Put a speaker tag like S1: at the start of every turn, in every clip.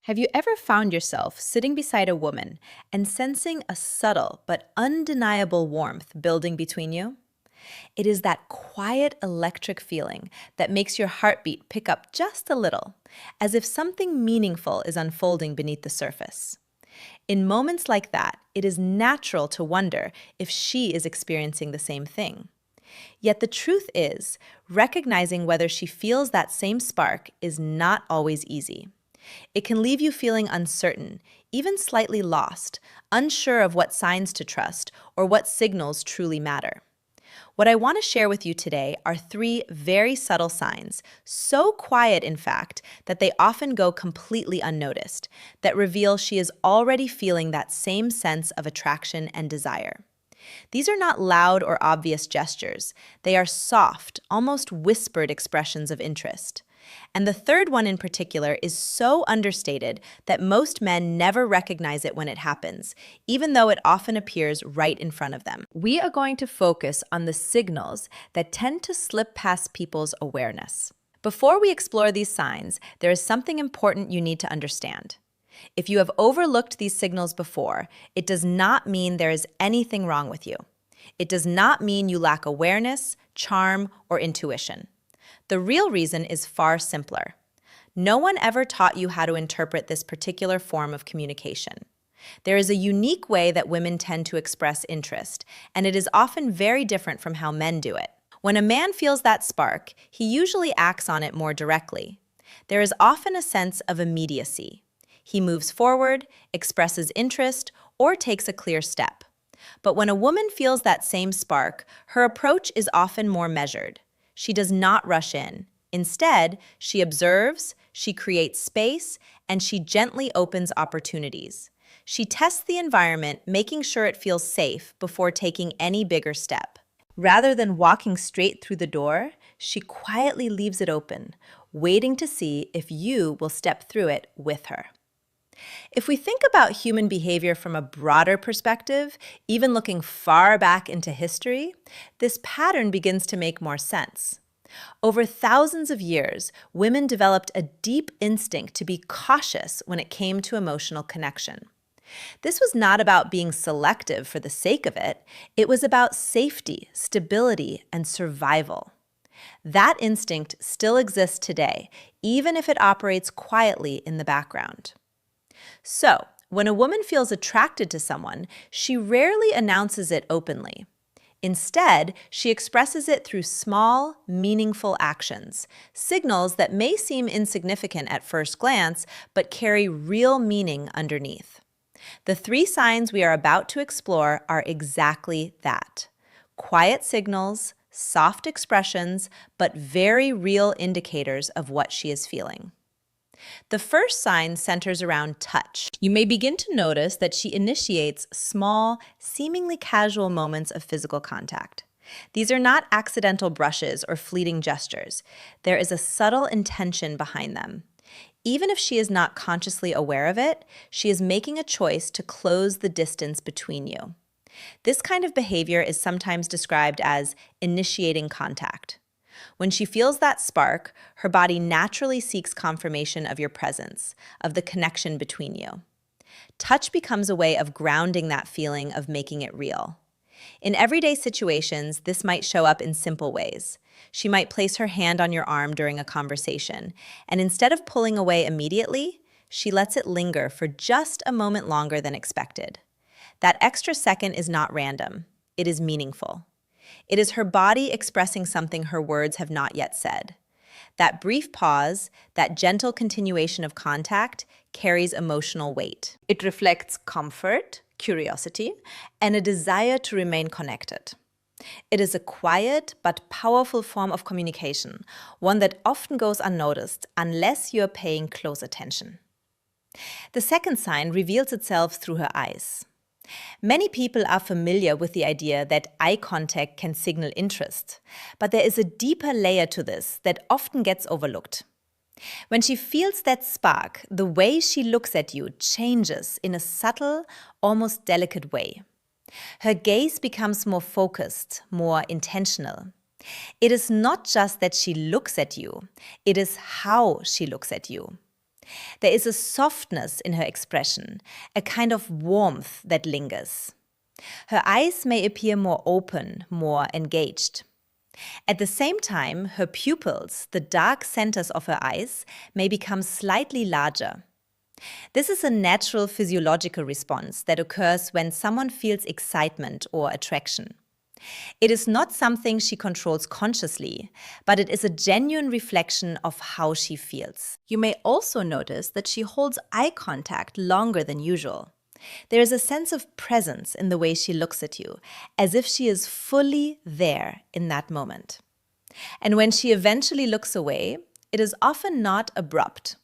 S1: Have you ever found yourself sitting beside a woman and sensing a subtle but undeniable warmth building between you? It is that quiet electric feeling that makes your heartbeat pick up just a little, as if something meaningful is unfolding beneath the surface. In moments like that, it is natural to wonder if she is experiencing the same thing. Yet the truth is, recognizing whether she feels that same spark is not always easy. It can leave you feeling uncertain, even slightly lost, unsure of what signs to trust or what signals truly matter. What I want to share with you today are three very subtle signs, so quiet in fact that they often go completely unnoticed, that reveal she is already feeling that same sense of attraction and desire. These are not loud or obvious gestures. They are soft, almost whispered expressions of interest. And the third one in particular is so understated that most men never recognize it when it happens, even though it often appears right in front of them. We are going to focus on the signals that tend to slip past people's awareness. Before we explore these signs, there is something important you need to understand. If you have overlooked these signals before, it does not mean there is anything wrong with you. It does not mean you lack awareness, charm, or intuition. The real reason is far simpler. No one ever taught you how to interpret this particular form of communication. There is a unique way that women tend to express interest, and it is often very different from how men do it. When a man feels that spark, he usually acts on it more directly. There is often a sense of immediacy. He moves forward, expresses interest, or takes a clear step. But when a woman feels that same spark, her approach is often more measured. She does not rush in. Instead, she observes, she creates space, and she gently opens opportunities. She tests the environment, making sure it feels safe before taking any bigger step. Rather than walking straight through the door, she quietly leaves it open, waiting to see if you will step through it with her. If we think about human behavior from a broader perspective, even looking far back into history, this pattern begins to make more sense. Over thousands of years, women developed a deep instinct to be cautious when it came to emotional connection. This was not about being selective for the sake of it. It was about safety, stability, and survival. That instinct still exists today, even if it operates quietly in the background. So, when a woman feels attracted to someone, she rarely announces it openly. Instead, she expresses it through small, meaningful actions, signals that may seem insignificant at first glance, but carry real meaning underneath. The three signs we are about to explore are exactly that: quiet signals, soft expressions, but very real indicators of what she is feeling. The first sign centers around touch. You may begin to notice that she initiates small, seemingly casual moments of physical contact. These are not accidental brushes or fleeting gestures. There is a subtle intention behind them. Even if she is not consciously aware of it, she is making a choice to close the distance between you. This kind of behavior is sometimes described as initiating contact. When she feels that spark, her body naturally seeks confirmation of your presence, of the connection between you. Touch becomes a way of grounding that feeling, of making it real. In everyday situations, this might show up in simple ways. She might place her hand on your arm during a conversation, and instead of pulling away immediately, she lets it linger for just a moment longer than expected. That extra second is not random. It is meaningful. It is her body expressing something her words have not yet said. That brief pause, that gentle continuation of contact, carries emotional weight. It reflects comfort, curiosity, and a desire to remain connected. It is a quiet but powerful form of communication, one that often goes unnoticed unless you are paying close attention. The second sign reveals itself through her eyes. Many people are familiar with the idea that eye contact can signal interest, but there is a deeper layer to this that often gets overlooked. When she feels that spark, the way she looks at you changes in a subtle, almost delicate way. Her gaze becomes more focused, more intentional. It is not just that she looks at you, it is how she looks at you. There is a softness in her expression, a kind of warmth that lingers. Her eyes may appear more open, more engaged. At the same time, her pupils, the dark centers of her eyes, may become slightly larger. This is a natural physiological response that occurs when someone feels excitement or attraction. It is not something she controls consciously, but it is a genuine reflection of how she feels. You may also notice that she holds eye contact longer than usual. There is a sense of presence in the way she looks at you, as if she is fully there in that moment. And when she eventually looks away, it is often not abrupt.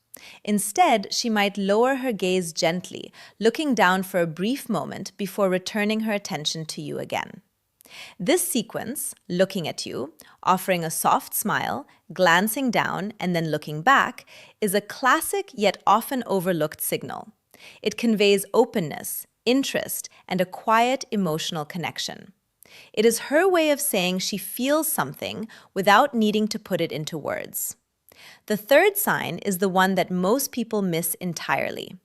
S1: Instead, she might lower her gaze gently, looking down for a brief moment before returning her attention to you again. This sequence, looking at you, offering a soft smile, glancing down, and then looking back, is a classic yet often overlooked signal. It conveys openness, interest, and a quiet emotional connection. It is her way of saying she feels something without needing to put it into words. The third sign is the one that most people miss entirely.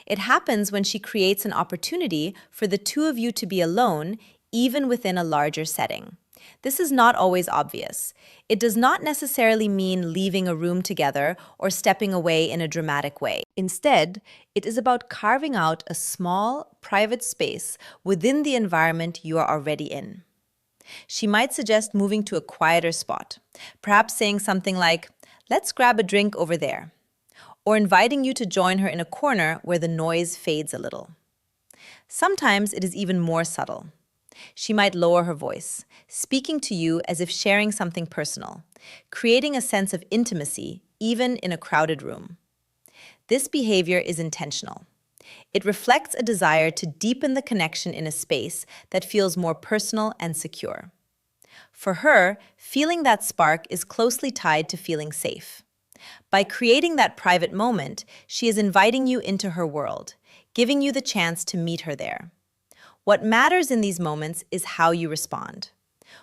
S1: It happens when she creates an opportunity for the two of you to be alone, even within a larger setting. This is not always obvious. It does not necessarily mean leaving a room together or stepping away in a dramatic way. Instead, it is about carving out a small, private space within the environment you are already in. She might suggest moving to a quieter spot, perhaps saying something like, "Let's grab a drink over there," or inviting you to join her in a corner where the noise fades a little. Sometimes it is even more subtle. She might lower her voice, speaking to you as if sharing something personal, creating a sense of intimacy even in a crowded room. This behavior is intentional. It reflects a desire to deepen the connection in a space that feels more personal and secure. For her, feeling that spark is closely tied to feeling safe. By creating that private moment, she is inviting you into her world, giving you the chance to meet her there. What matters in these moments is how you respond.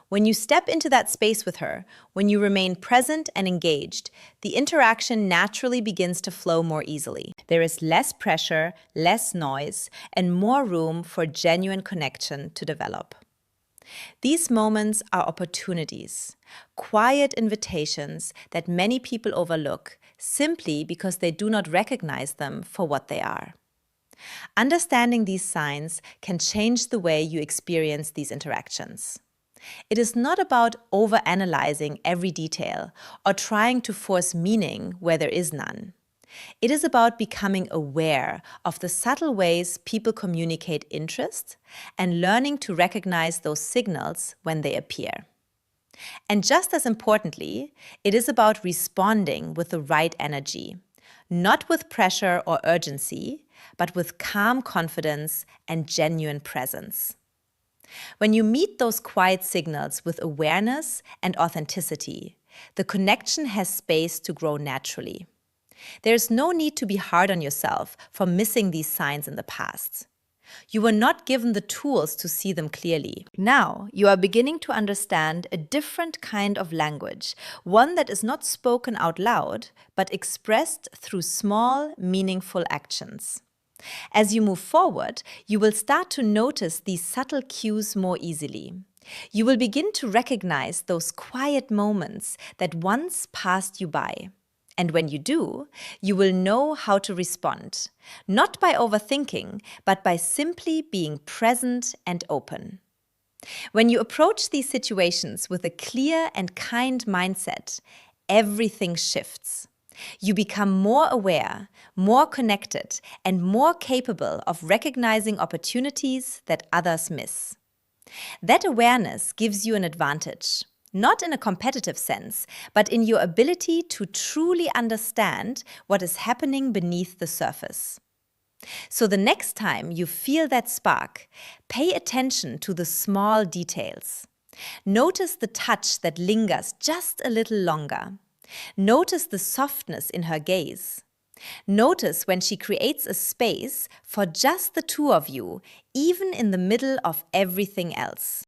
S1: When you step into that space with her, when you remain present and engaged, the interaction naturally begins to flow more easily. There is less pressure, less noise, and more room for genuine connection to develop. These moments are opportunities, quiet invitations that many people overlook simply because they do not recognize them for what they are. Understanding these signs can change the way you experience these interactions. It is not about overanalyzing every detail or trying to force meaning where there is none. It is about becoming aware of the subtle ways people communicate interest and learning to recognize those signals when they appear. And just as importantly, it is about responding with the right energy, not with pressure or urgency, but with calm confidence and genuine presence. When you meet those quiet signals with awareness and authenticity, the connection has space to grow naturally. There is no need to be hard on yourself for missing these signs in the past. You were not given the tools to see them clearly. Now, you are beginning to understand a different kind of language, one that is not spoken out loud, but expressed through small, meaningful actions. As you move forward, you will start to notice these subtle cues more easily. You will begin to recognize those quiet moments that once passed you by. And when you do, you will know how to respond, not by overthinking, but by simply being present and open. When you approach these situations with a clear and kind mindset, everything shifts. You become more aware, more connected, and more capable of recognizing opportunities that others miss. That awareness gives you an advantage, not in a competitive sense, but in your ability to truly understand what is happening beneath the surface. So the next time you feel that spark, pay attention to the small details. Notice the touch that lingers just a little longer. Notice the softness in her gaze. Notice when she creates a space for just the two of you, even in the middle of everything else.